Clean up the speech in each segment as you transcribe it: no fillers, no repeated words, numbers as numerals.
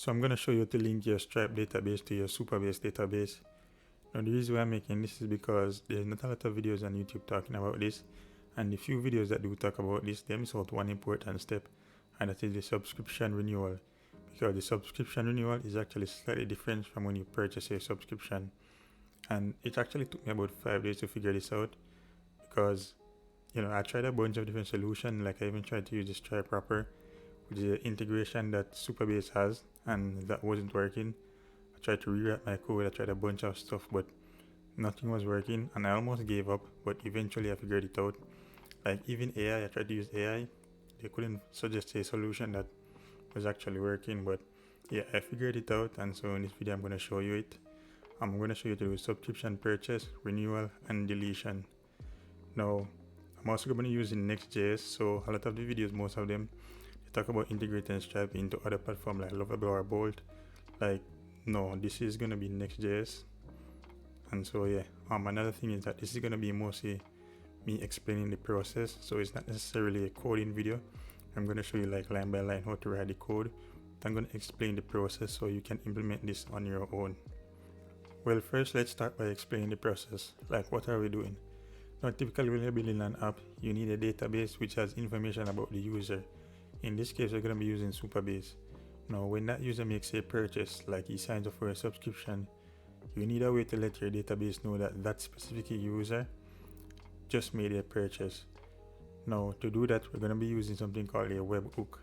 So I'm going to show you how to link your Stripe database to your Supabase database. Now the reason why I'm making this is because there's not a lot of videos on YouTube talking about this, and the few videos that do talk about this, they miss out one important step, and that is the subscription renewal. Because the subscription renewal is actually slightly different from when you purchase a subscription. And it actually took me about 5 days to figure this out, because I tried a bunch of different solutions. Like I even tried to use the Stripe wrapper, which is the integration that Supabase has, and that wasn't working. I tried to rewrite my code, I tried a bunch of stuff, but nothing was working, and I almost gave up, but eventually I figured it out. Like even AI, I tried to use AI, they couldn't suggest a solution that was actually working, but yeah, I figured it out, and so in this video I'm going to show you it. I'm going to show you to do subscription purchase, renewal, and deletion. Now, I'm also going to be using Next.js, so a lot of the videos, most of them, they talk about integrating Stripe into other platforms like Lovable or Bolt. Like, no, this is going to be Next.js. And so yeah, another thing is that this is going to be mostly me explaining the process, so it's not necessarily a coding video. I'm going to show you like line by line how to write the code. I'm going to explain the process so you can implement this on your own. Well, first let's start by explaining the process. Like, what are we doing? Now, typically when you're building an app, you need a database which has information about the user. In this case, we're going to be using Supabase. Now, when that user makes a purchase, like he signs up for a subscription, you need a way to let your database know that that specific user just made a purchase. Now, to do that, we're going to be using something called a webhook.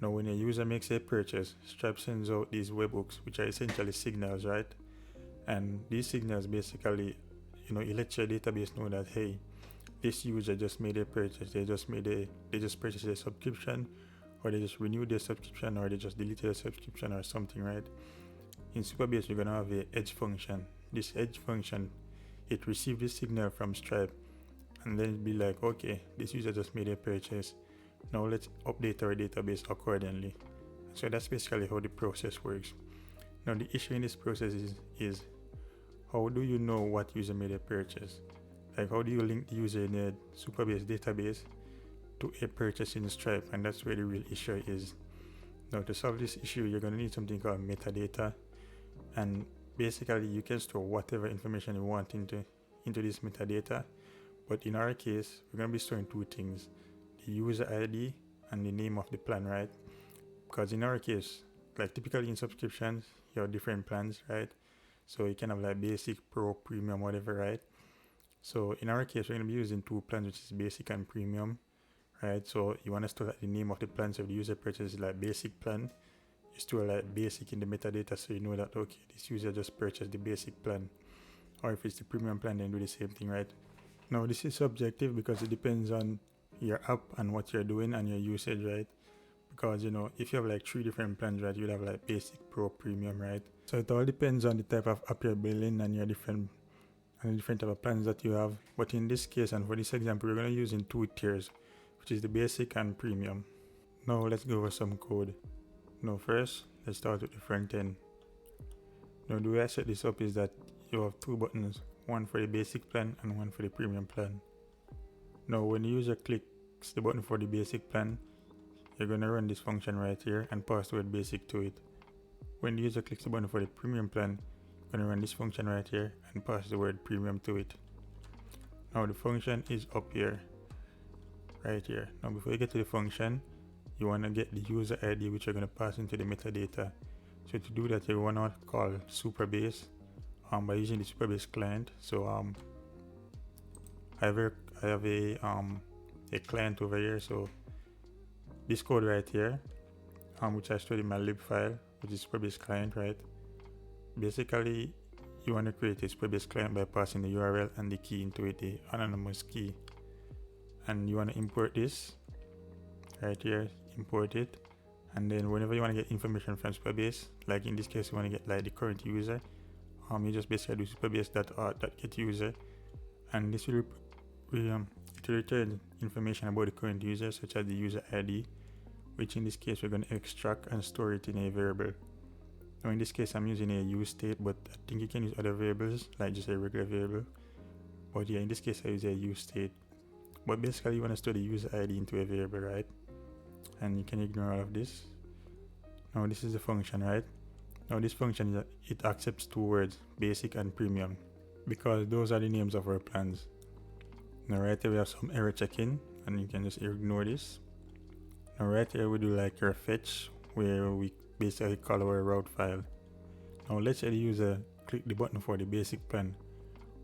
Now, when a user makes a purchase, Stripe sends out these webhooks, which are essentially signals, right? And these signals basically, it lets your database know that, hey, this user just made a purchase. They just purchased a subscription, or they just renewed their subscription, or they just deleted a subscription or something, right? In Supabase, we're going to have a edge function. This edge function, it receives this signal from Stripe, and then it'll be like, okay, this user just made a purchase. Now let's update our database accordingly. So that's basically how the process works. Now the issue in this process is how do you know what user made a purchase? Like, how do you link the user in the Supabase database to a purchase in Stripe? And that's where the real issue is. Now, to solve this issue, you're going to need something called metadata. And basically, you can store whatever information you want into this metadata. But in our case, we're going to be storing two things: the user ID and the name of the plan, right? Because in our case, like typically in subscriptions, you have different plans, right? So you can have like basic, pro, premium, whatever, right? So in our case, we're going to be using two plans, which is basic and premium, right? So you want to store like the name of the plan. So if the user purchases like basic plan, you store like basic in the metadata, so you know that, okay, this user just purchased the basic plan. Or if it's the premium plan, then do the same thing, right? Now this is subjective because it depends on your app and what you're doing and your usage, right? Because if you have like 3 different plans, right, you'd have like basic, pro, premium, right? So it all depends on the type of app you're building and your different type of plans that you have. But in this case, and for this example, we're going to use in 2 tiers, which is the basic and premium. Now let's go over some code. Now first, let's start with the front end. Now the way I set this up is that you have 2 buttons, one for the basic plan and one for the premium plan. Now when the user clicks the button for the basic plan, you're going to run this function right here and pass the word basic to it. When the user clicks the button for the premium plan, you're going to run this function right here and pass the word premium to it. Now the function is up here, right here. Now before you get to the function, you want to get the user ID, which you're going to pass into the metadata. So to do that, you want to call Supabase by using the Supabase client. So I have a client over here. So this code right here, which I stored in my lib file, which is Supabase client, right? Basically, you want to create a Supabase client by passing the URL and the key into it, the anonymous key. And you want to import this right here, import it. And then whenever you want to get information from Supabase, like in this case, you want to get like the current user, you just basically do supabase.auth.getUser, and this will return information about the current user, such as the user ID, which in this case we're going to extract and store it in a variable. Now in this case I'm using a use state, but I think you can use other variables like just a regular variable. But yeah, in this case I use a use state. But basically you want to store the user ID into a variable, right? And you can ignore all of this. Now this is the function, right? Now this function it accepts two words, basic and premium, because those are the names of our plans. Now right here we have some error checking, and you can just ignore this. Now right here we do like your fetch, where we basically call our route file. Now let's say the user click the button for the basic plan.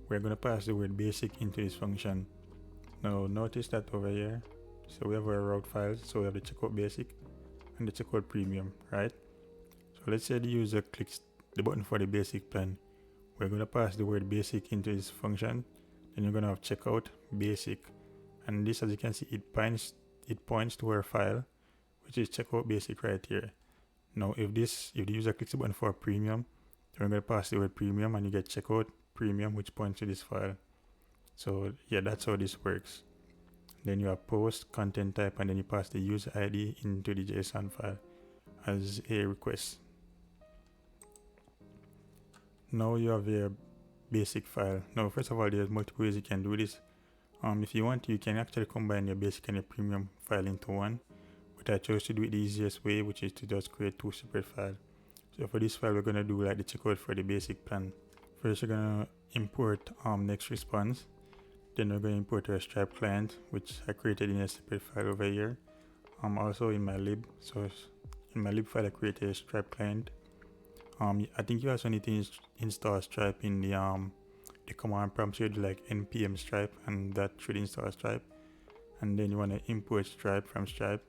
We're going to pass the word basic into this function. Now notice that over here, so we have our route files, so we have the checkout basic and the checkout premium, right? So let's say the user clicks the button for the basic plan. We're going to pass the word basic into this function. Then you're going to have checkout basic, and this, as you can see, it points to our file, which is checkout basic right here. Now if the user clicks the button for premium, then we're going to pass the word premium and you get checkout premium, which points to this file. So yeah, that's how this works. Then you have post, content type, and then you pass the user ID into the JSON file as a request. Now you have your basic file. Now first of all, there's multiple ways you can do this. If you want to, you can actually combine your basic and your premium file into one, but I chose to do it the easiest way, which is to just create two separate files. So for this file, we're going to do like the checkout for the basic plan. First, we're going to import next response. Then we're going to import our Stripe client, which I created in a separate file over here. Also in my lib. So in my lib file, I created a Stripe client. I think you also need to install Stripe in the command prompt. So you do like npm Stripe, and that should install Stripe. And then you want to import Stripe from Stripe.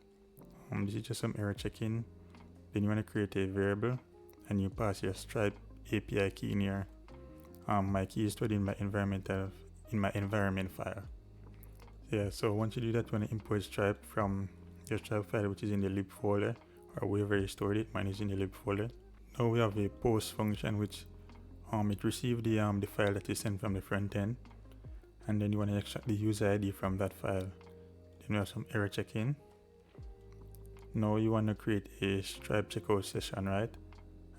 This is just some error checking. Then you want to create a variable, and you pass your Stripe API key in here. My key is stored in my environment file. Yeah, so once you do that, you want to import Stripe from your Stripe file, which is in the lib folder, or wherever you stored it. Mine is in the lib folder. Now we have a post function, which it receives the file that is sent from the front end, and then you want to extract the user ID from that file. Then we have some error checking. Now you want to create a Stripe checkout session, right?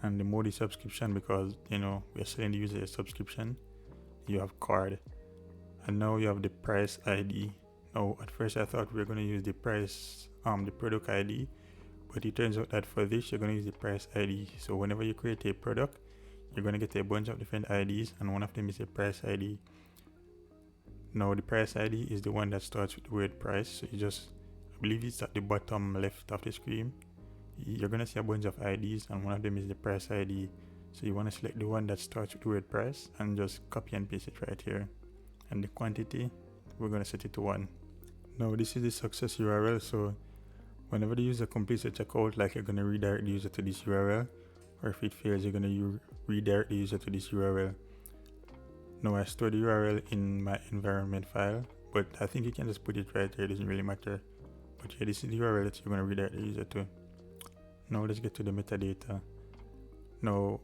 And the mode is subscription, because we're selling the user a subscription. You have card, and now you have the price ID. Now at first I thought we were going to use the price the product ID, but it turns out that for this you're going to use the price ID. So whenever you create a product, you're going to get a bunch of different IDs, and one of them is a price ID. Now the price ID is the one that starts with the word price. So you just, I believe it's at the bottom left of the screen. You're going to see a bunch of IDs, and one of them is the price ID. So you want to select the one that starts with the word price and just copy and paste it right here. And the quantity, we're going to set it to 1. Now this is the success URL. So whenever the user completes the checkout, like, you're going to redirect the user to this URL, or if it fails, you're going to redirect the user to this URL. Now I store the URL in my environment file, but I think you can just put it right there, it doesn't really matter. But yeah, this is the URL that you're going to redirect the user to. Now let's get to the metadata. Now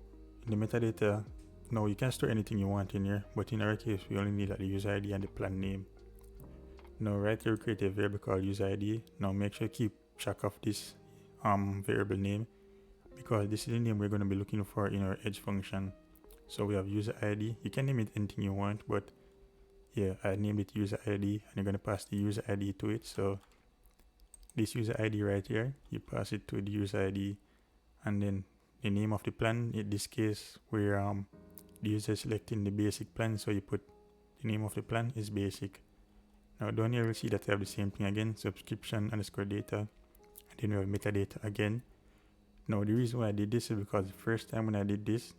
in the metadata, now you can store anything you want in here, but in our case we only need like the user ID and the plan name. Now right here we create a variable called user ID. Now make sure you keep track of this variable name, because this is the name we're going to be looking for in our Edge function. So we have user ID. You can name it anything you want, but yeah, I named it user ID, and you're going to pass the user ID to it. So this user ID right here, you pass it to the user ID, and then the name of the plan. In this case, where the user is selecting the basic plan, so you put the name of the plan is basic. Now down here we'll see that we have the same thing again, subscription underscore data, and then we have metadata again. Now the reason why I did this is because the first time when I did this,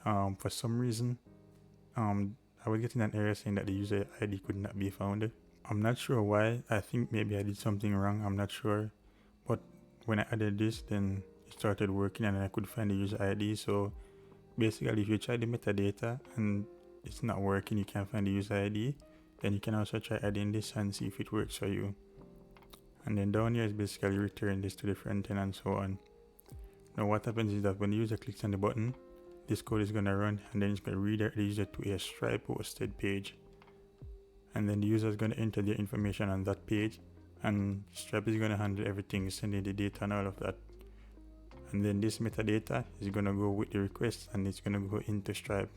for some reason I was getting an error saying that the user ID could not be found. I'm not sure why. I think maybe I did something wrong, I'm not sure. But when I added this, then it started working and I could find the user ID. So basically, if you try the metadata and it's not working, you can't find the user ID, then you can also try adding this and see if it works for you. And then down here is basically return this to the front end and so on. Now what happens is that when the user clicks on the button, this code is going to run, and then it's going to redirect the user to a Stripe hosted page. And then the user is going to enter their information on that page, and Stripe is going to handle everything, sending the data and all of that. And then this metadata is going to go with the request, and it's going to go into Stripe.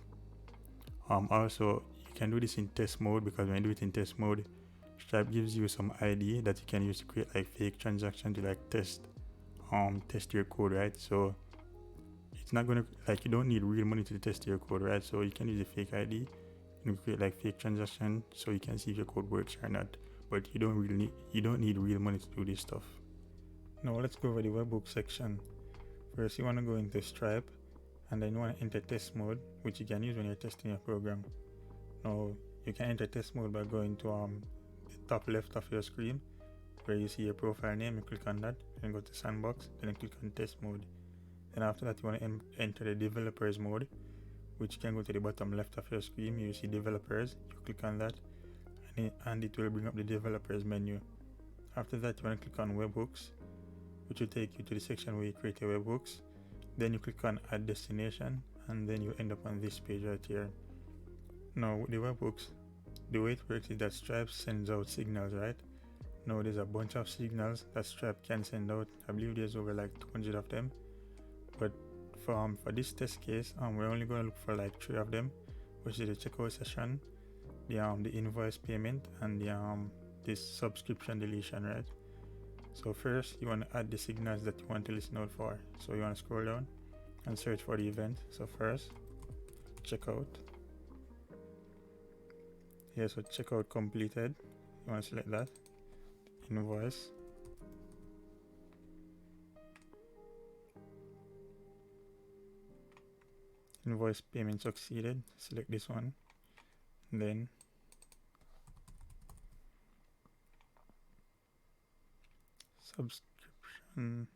Also, you can do this in test mode, because when you do it in test mode, Stripe gives you some ID that you can use to create like fake transactions to like test test your code, right? So it's not gonna, like, you don't need real money to test your code, right? So you can use a fake ID and create like fake transaction so you can see if your code works or not. But you don't need real money to do this stuff. Now let's go over the webhook section. First, you want to go into Stripe, and then you want to enter test mode, which you can use when you're testing your program. Now you can enter test mode by going to the top left of your screen where you see your profile name. You click on that, then go to sandbox, then you click on test mode. Then after that, you want to enter the developers mode, which you can go to the bottom left of your screen. You see developers, you click on that, and it will bring up the developers menu. After that, you want to click on webhooks, which will take you to the section where you create your webhooks. Then you click on add destination, and then you end up on this page right here. Now with the webhooks, the way it works is that Stripe sends out signals, right? Now there's a bunch of signals that Stripe can send out. I believe there's over like 200 of them. But for this test case, we're only going to look for like 3 of them, which is the checkout session, the invoice payment, and this subscription deletion, right? So first, you want to add the signals that you want to listen out for. So you want to scroll down and search for the event. So first, checkout. Here, so checkout completed. You want to select that. Invoice. Invoice payment succeeded. Select this one. And then subscription.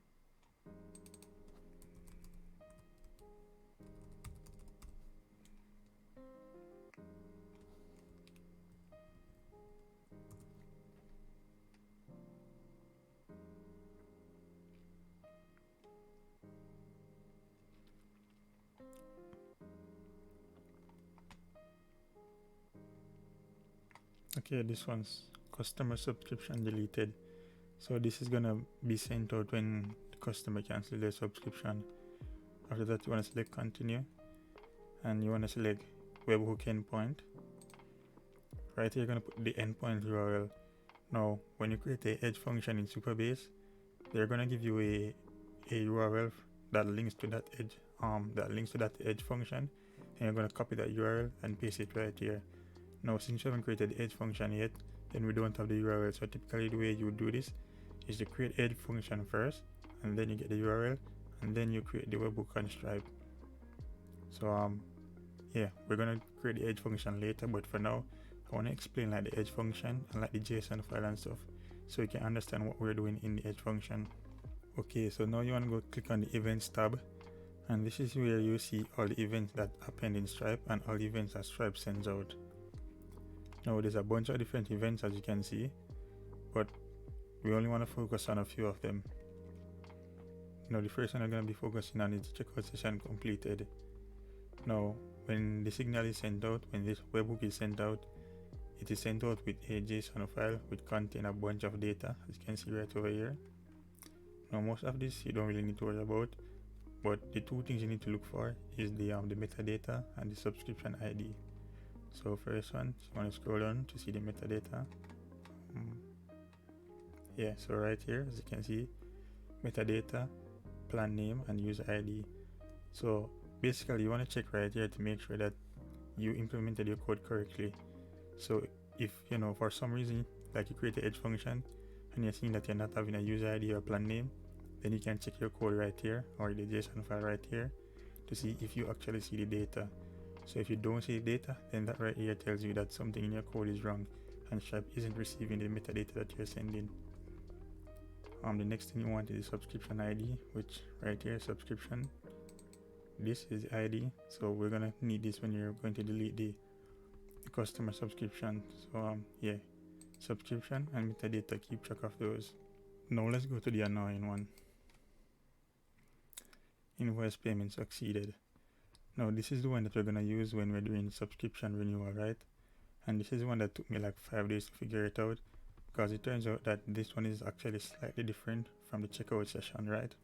Okay, this one's customer subscription deleted. So this is gonna be sent out when the customer cancels their subscription. After that, you want to select continue, and you want to select webhook endpoint. Right here, you're gonna put the endpoint URL. Now, when you create a edge function in Supabase, they're gonna give you a URL that links to that edge function, and you're gonna copy that URL and paste it right here. Now, since you haven't created the edge function yet, then we don't have the URL. So typically the way you would do this is to create edge function first, and then you get the URL, and then you create the webhook on Stripe. So yeah, we're gonna create the edge function later, but for now, I want to explain like the edge function and like the JSON file and stuff, so you can understand what we're doing in the edge function. Okay, so now you want to go click on the events tab, and this is where you see all the events that happened in Stripe and all the events that Stripe sends out. Now there's a bunch of different events, as you can see, but we only want to focus on a few of them. Now the first one I'm going to be focusing on is the checkout session completed. Now when the signal is sent out, when this webhook is sent out, it is sent out with a JSON file which contains a bunch of data, as you can see right over here. Now most of this you don't really need to worry about, but the 2 things you need to look for is the metadata and the subscription ID. So first one, you want to scroll down to see the metadata. Yeah, so right here, as you can see, metadata, plan name, and user ID. So basically you want to check right here to make sure that you implemented your code correctly. So if for some reason, like you create the edge function and you're seeing that you're not having a user ID or plan name, then you can check your code right here or the JSON file right here to see if you actually see the data. So if you don't see the data, then that right here tells you that something in your code is wrong and Stripe isn't receiving the metadata that you're sending. The next thing you want is the subscription ID, which right here, subscription. This is the ID, so we're gonna need this when you're going to delete the customer subscription. So yeah, subscription and metadata, keep track of those. Now let's go to the annoying one. Invoice payment succeeded. Now this is the one that we're gonna use when we're doing subscription renewal, right? And this is the one that took me like 5 days to figure it out, because it turns out that this one is actually slightly different from the checkout session, right?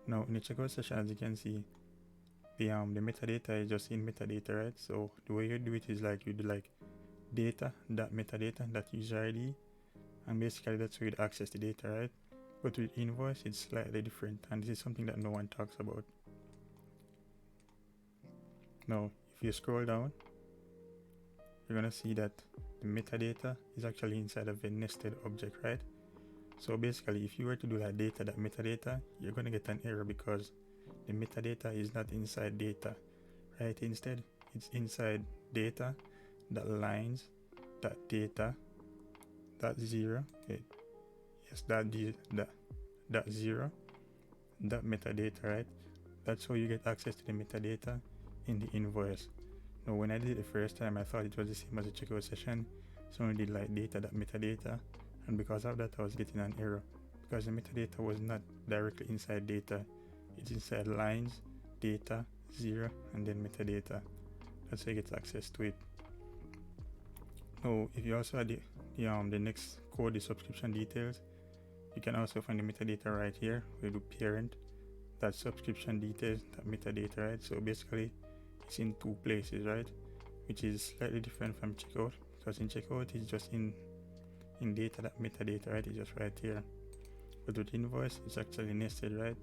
Now in the checkout session, as you can see, the metadata is just in metadata, right? So the way you do it is like you do like data.metadata.user ID, and basically that's where you access the data, right? But with invoice, it's slightly different, and this is something that no one talks about. Now, if you scroll down, you're gonna see that the metadata is actually inside of a nested object, right? So basically, if you were to do like data.metadata, you're gonna get an error because the metadata is not inside data, right? Instead, it's inside data that lines that data that zero, that zero, that metadata, right? That's how you get access to the metadata in the invoice. Now, when I did it the first time, I thought it was the same as a checkout session, so I did like data.metadata, and because of that, I was getting an error because the metadata was not directly inside data. It's inside lines, data, zero, and then metadata. That's how you get access to it. Now, if you also add the next code, the subscription details, you can also find the metadata right here. We do parent, that subscription details, that metadata, right? So basically, it's in two places, right? Which is slightly different from checkout, because in checkout, it's just in data, that metadata, right? It's just right here. But with invoice, it's actually nested, right?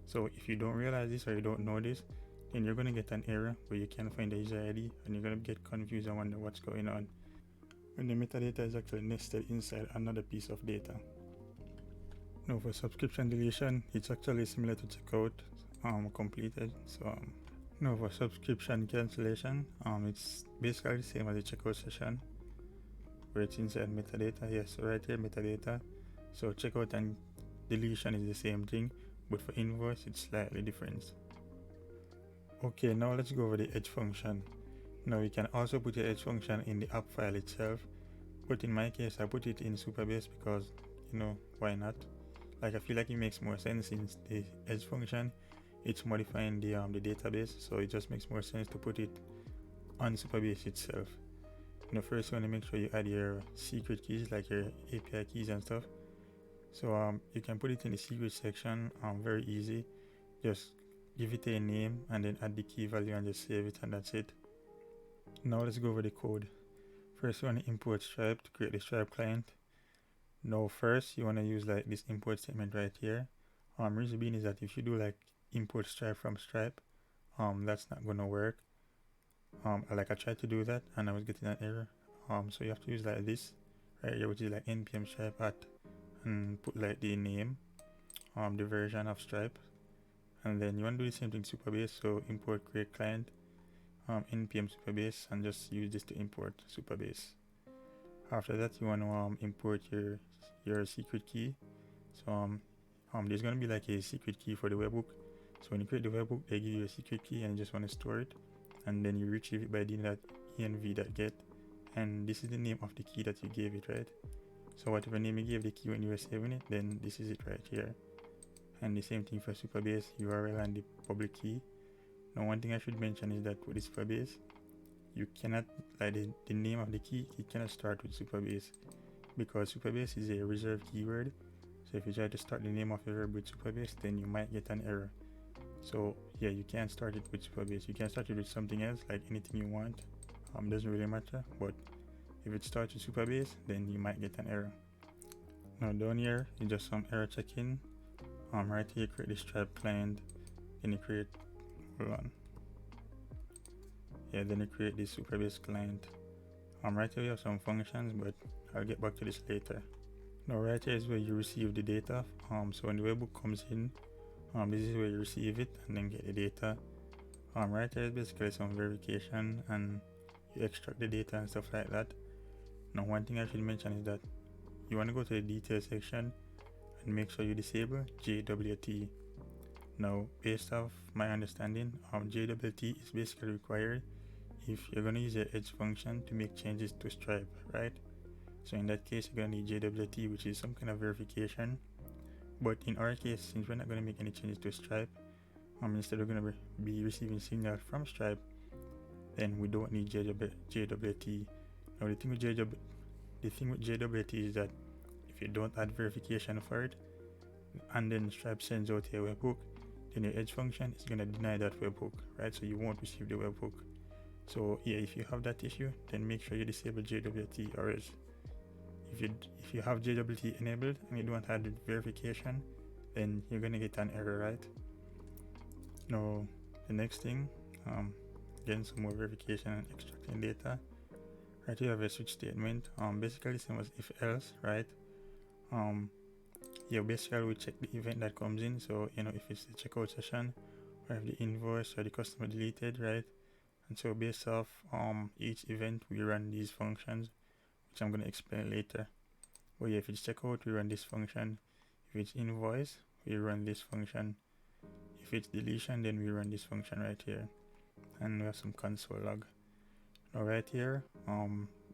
So if you don't realize this or you don't know this, then you're going to get an error where you can't find the user ID and you're going to get confused and wonder what's going on when the metadata is actually nested inside another piece of data. Now for subscription deletion, it's actually similar to checkout completed. So now for subscription cancellation, it's basically the same as the checkout session where it's inside metadata. Yes, so right here metadata. So checkout and deletion is the same thing, but for invoice it's slightly different. Okay, now let's go over the edge function. Now you can also put your edge function in the app file itself, but in my case I put it in Supabase because, why not? Like, I feel like it makes more sense since the edge function, it's modifying the database, so it just makes more sense to put it on Supabase itself. First you want to make sure you add your secret keys, like your API keys and stuff. So you can put it in the secret section, very easy. Just give it a name and then add the key value and just save it, and that's it. Now let's go over the code. First you want to import Stripe to create the Stripe client. Now first you want to use like this import statement right here. Reason being is that if you do like import Stripe from Stripe, that's not gonna work. I tried to do that and I was getting an error. So you have to use like this right here, which is like npm Stripe at, and put like the name, the version of Stripe, and then you want to do the same thing Supabase. So import create client, npm Supabase, and just use this to import Supabase. After that, you want to import your secret key. So there's going to be like a secret key for the webhook. So when you create the webhook, they give you a secret key and you just want to store it, and then you retrieve it by doing that env.get, and this is the name of the key that you gave it, right? So whatever name you gave the key when you were saving it, then this is it right here. And the same thing for Supabase, URL and the public key. Now one thing I should mention is that with the Supabase, you cannot, like the name of the key, it cannot start with Supabase, because Supabase is a reserved keyword. So if you try to start the name of a verb with Supabase, then you might get an error. So yeah, you can't start it with Supabase. You can start it with something else, like anything you want. Doesn't really matter, but if it starts with Supabase, then you might get an error. Now down here is just some error checking. Right here you create the Stripe client, then you create, then you create the Supabase client. Right here we have some functions, but I'll get back to this later. Now right here is where you receive the data. So when the webhook comes in, this is where you receive it and then get the data. Right here is basically some verification, and you extract the data and stuff like that. Now one thing I should mention is that you want to go to the details section and make sure you disable JWT. Now based off my understanding, JWT is basically required if you're going to use your edge function to make changes to Stripe, right? So in that case, you're going to need JWT, which is some kind of verification. But in our case, since we're not going to make any changes to Stripe, instead we're going to be receiving signal from Stripe, then we don't need JWT. Now the thing with JWT is that if you don't add verification for it, and then Stripe sends out a webhook, then your edge function is going to deny that webhook, right? So you won't receive the webhook. So yeah, if you have that issue, then make sure you disable JWT, or else if you have JWT enabled and you don't have the verification, then you're gonna get an error, right? Now the next thing, getting some more verification and extracting data. Right, you have a switch statement. Basically same as if else, right? Basically we check the event that comes in. So if it's the checkout session, or if the invoice or the customer deleted, right? And so based off each event, we run these functions, which I'm going to explain later. But if it's checkout, we run this function. If it's invoice, we run this function. If it's deletion, then we run this function right here. And we have some console log. Now right here,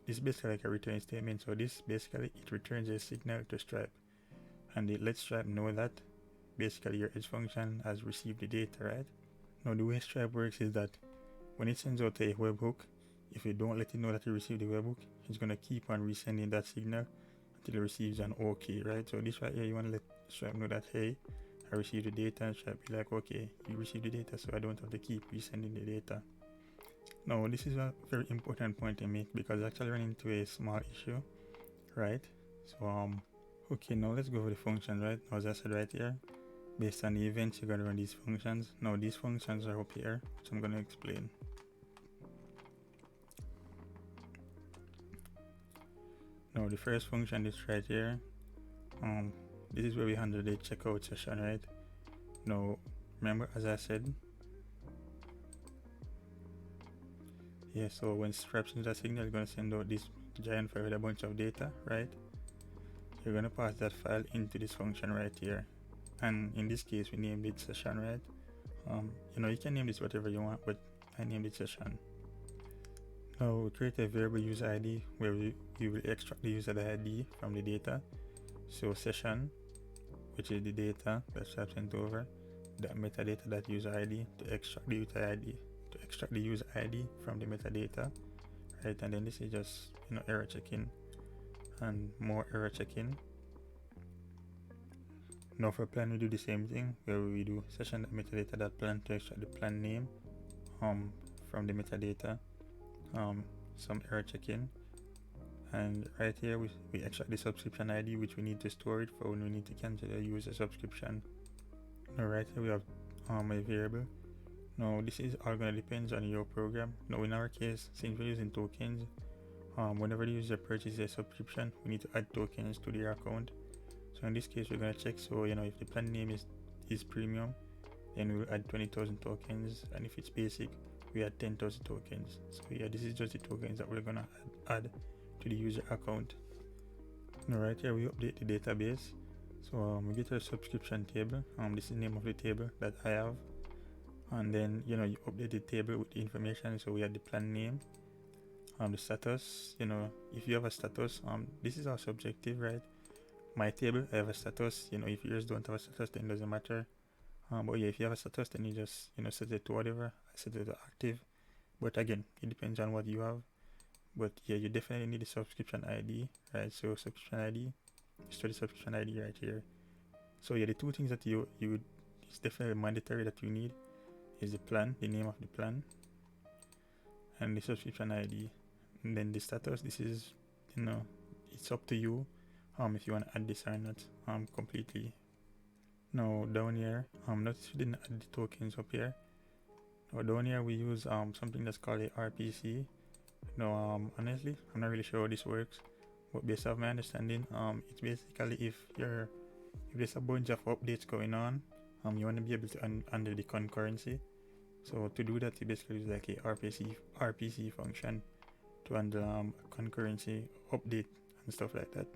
this is basically like a return statement. So this basically, it returns a signal to Stripe. And it lets Stripe know that basically your Edge function has received the data, right? Now the way Stripe works is that when it sends out a webhook, if you don't let it know that you received the webhook, it's going to keep on resending that signal until it receives an OK, right? So this right here, you want to let Stripe know that, hey, I received the data, and Stripe be like, okay, you received the data, so I don't have to keep resending the data. Now this is a very important point to make because I actually ran into a small issue, right? So okay, now let's go over the function, right? Now as I said right here, based on the events, you're going to run these functions. Now these functions are up here, which I'm going to explain. Now the first function is right here. This is where we handle the checkout session, right? Now remember, as I said, so when Stripe sends a signal, it's going to send out this giant file with a bunch of data, right? You're going to pass that file into this function right here, and in this case we named it session, right? You can name this whatever you want, but I named it session. Now we create a variable user ID where you will extract the user ID from the data. So session, which is the data that Stripe sent over, that metadata, that user ID, to extract the user ID from the metadata, right? And then this is just error checking and more error checking. Now for plan, we do the same thing where we do session.metadata.plan to extract the plan name from the metadata, some error checking, and right here we extract the subscription ID, which we need to store it for when we need to cancel a user subscription. Now right here we have a variable. Now this is all going to depend on your program. Now in our case, since we're using tokens, whenever the user purchases a subscription, we need to add tokens to their account. So in this case, we're going to check. So if the plan name is premium, then we'll add 20,000 tokens, and if it's basic, we add 10,000 tokens. So this is just the tokens that we're going to add to the user account. Now right here we update the database. So we get our subscription table. This is the name of the table that I have, and then you update the table with the information. So we have the plan name, the status. If you have a status, this is all subjective, right? My table, I have a status. If yours don't have a status, then it doesn't matter. But if you have a status, then you just set it to whatever. I set it to active, but again, it depends on what you have. But you definitely need the subscription ID, right? So subscription ID, store the subscription ID right here. So the two things that it's definitely mandatory that you need is the plan, the name of the plan, and the subscription ID. And then the status, this is it's up to you if you want to add this or not completely. Now down here, notice we didn't add the tokens up here. Now down here we use something that's called a RPC. Now honestly, I'm not really sure how this works, but based on my understanding, it's basically if there's a bunch of updates going on, you want to be able to handle the concurrency. So to do that, you basically use like a RPC function to handle concurrency update and stuff like that.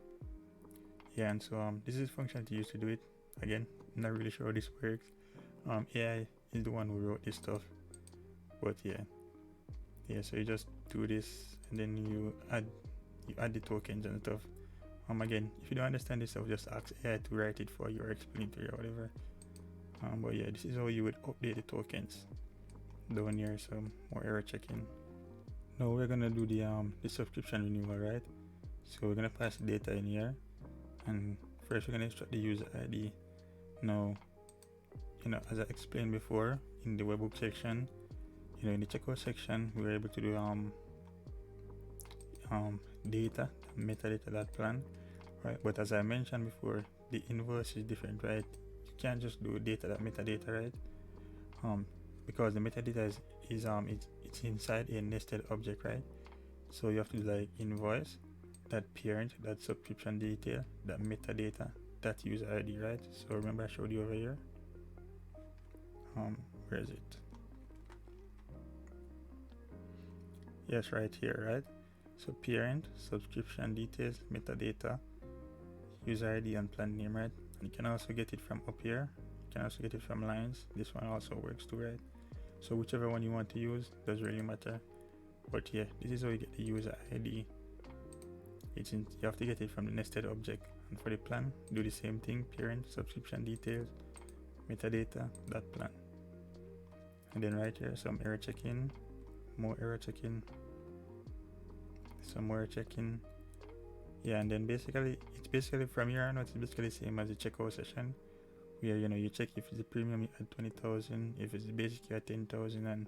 And so this is a function to use to do it. Again, I'm not really sure how this works. AI is the one who wrote this stuff, but so you just do this, and then you add the tokens and stuff. Again, if you don't understand this stuff, just ask AI to write it for you or explain it to you or whatever. But this is how you would update the tokens down here. Some more error checking. Now we're gonna do the subscription renewal, right? So we're gonna pass the data in here, and first we're gonna extract the user ID. Now, as I explained before in the webhook section, in the checkout section, we were able to do data, metadata that plan, right? But as I mentioned before, the inverse is different, right? You can't just do data that metadata, right? Because the metadata is it's inside a nested object, right? So you have to do like invoice, that parent, that subscription detail, that metadata, that user ID, right? So remember I showed you over here. Where is it? Yes, right here, right? So parent, subscription details, metadata, user ID, and plan name, right? And you can also get it from up here. You can also get it from lines. This one also works too, right? So whichever one you want to use doesn't really matter. But yeah, this is how you get the user ID. You have to get it from the nested object. And for the plan, do the same thing: parent, subscription details, metadata, that plan. And then right here, some error checking, more error checking, some more checking. Yeah, and then basically it's basically from here on, it's basically the same as the checkout session, where you check if it's a premium you add 20,000, if it's the basic you add 10,000, and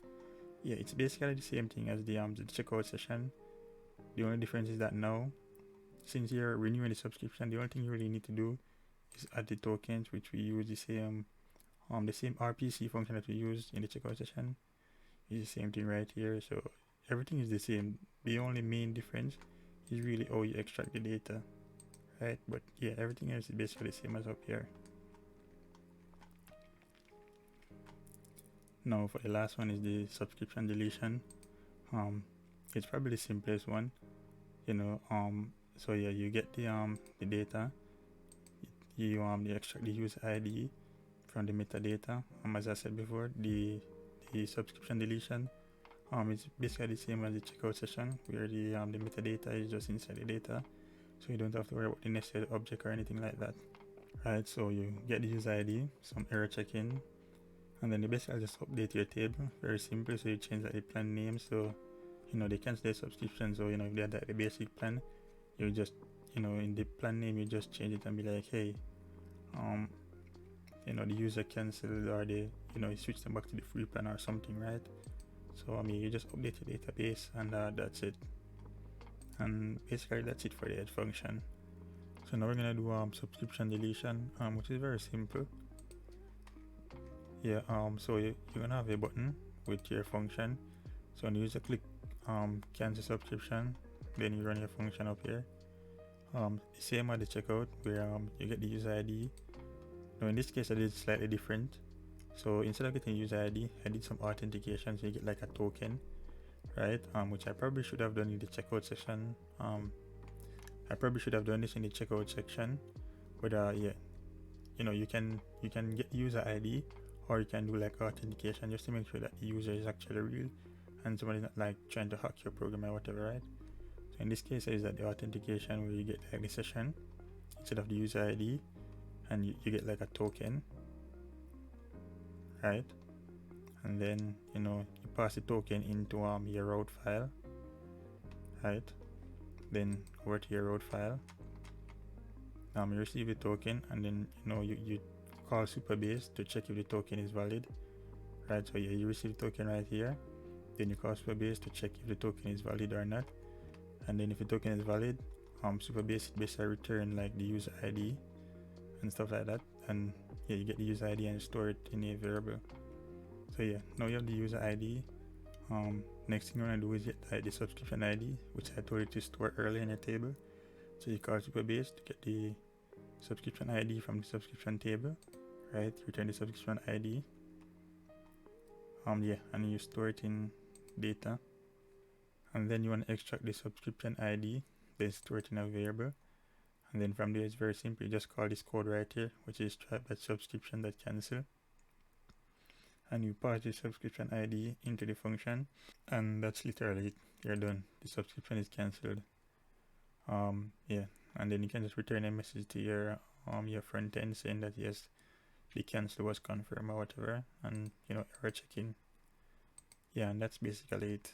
yeah, it's basically the same thing as the checkout session. The only difference is that now, since you're renewing the subscription, the only thing you really need to do is add the tokens, which we use the same RPC function that we used in the checkout session. It's the same thing right here. So everything is the same. The only main difference is really how you extract the data, right? But yeah, everything else is basically the same as up here. Now for the last one is the subscription deletion. It's probably the simplest one, so yeah, you get the data, you extract the user ID from the metadata. As I said before, the subscription deletion it's basically the same as the checkout session, where the metadata is just inside the data, so you don't have to worry about the nested object or anything like that, right? So you get the user ID, some error checking, and then you basically just update your table. Very simple. So you change the plan name, so they cancel their subscription. So if they had the basic plan, you just in the plan name you just change it and be like, hey, the user cancelled, or they you switch them back to the free plan or something, right? So you just update the database, and that's it. And basically that's it for the edge function. So now we're gonna do subscription deletion, which is very simple. Yeah, so you're gonna have a button with your function. So when you user click cancel subscription, then you run your function up here. Same at the checkout, where you get the user ID. Now in this case I did slightly different. So instead of getting user ID, I did some authentication, so you get like a token, right? Which I probably should have done in the checkout section. I probably should have done this in the checkout section, but yeah, you can get user ID, or you can do like authentication, just to make sure that the user is actually real and somebody's not like trying to hack your program or whatever, right? So in this case, is that the authentication, where you get like the session instead of the user ID, and you get like a token, right? And then you pass the token into your route file, right? Then over to your route file, you receive the token, and then you call Supabase to check if the token is valid, right? So yeah, you receive the token right here, then you call Supabase to check if the token is valid or not, and then if the token is valid, Supabase basically return like the user ID and stuff like that, and yeah, you get the user ID and store it in a variable. So yeah, now you have the user ID. Next thing you want to do is get the subscription ID, which I told you to store earlier in your table. So you call Supabase to get the subscription ID from the subscription table, right? Return the subscription ID. Yeah, and you store it in data, and then you want to extract the subscription ID, then store it in a variable, and then from there it's very simple. You just call this code right here, which is stripe.subscription.cancel, and you pass the subscription ID into the function, and that's literally it. You're done. The subscription is cancelled. Yeah, and then you can just return a message to your front end saying that yes, the cancel was confirmed or whatever, and error checking. Yeah, and that's basically it.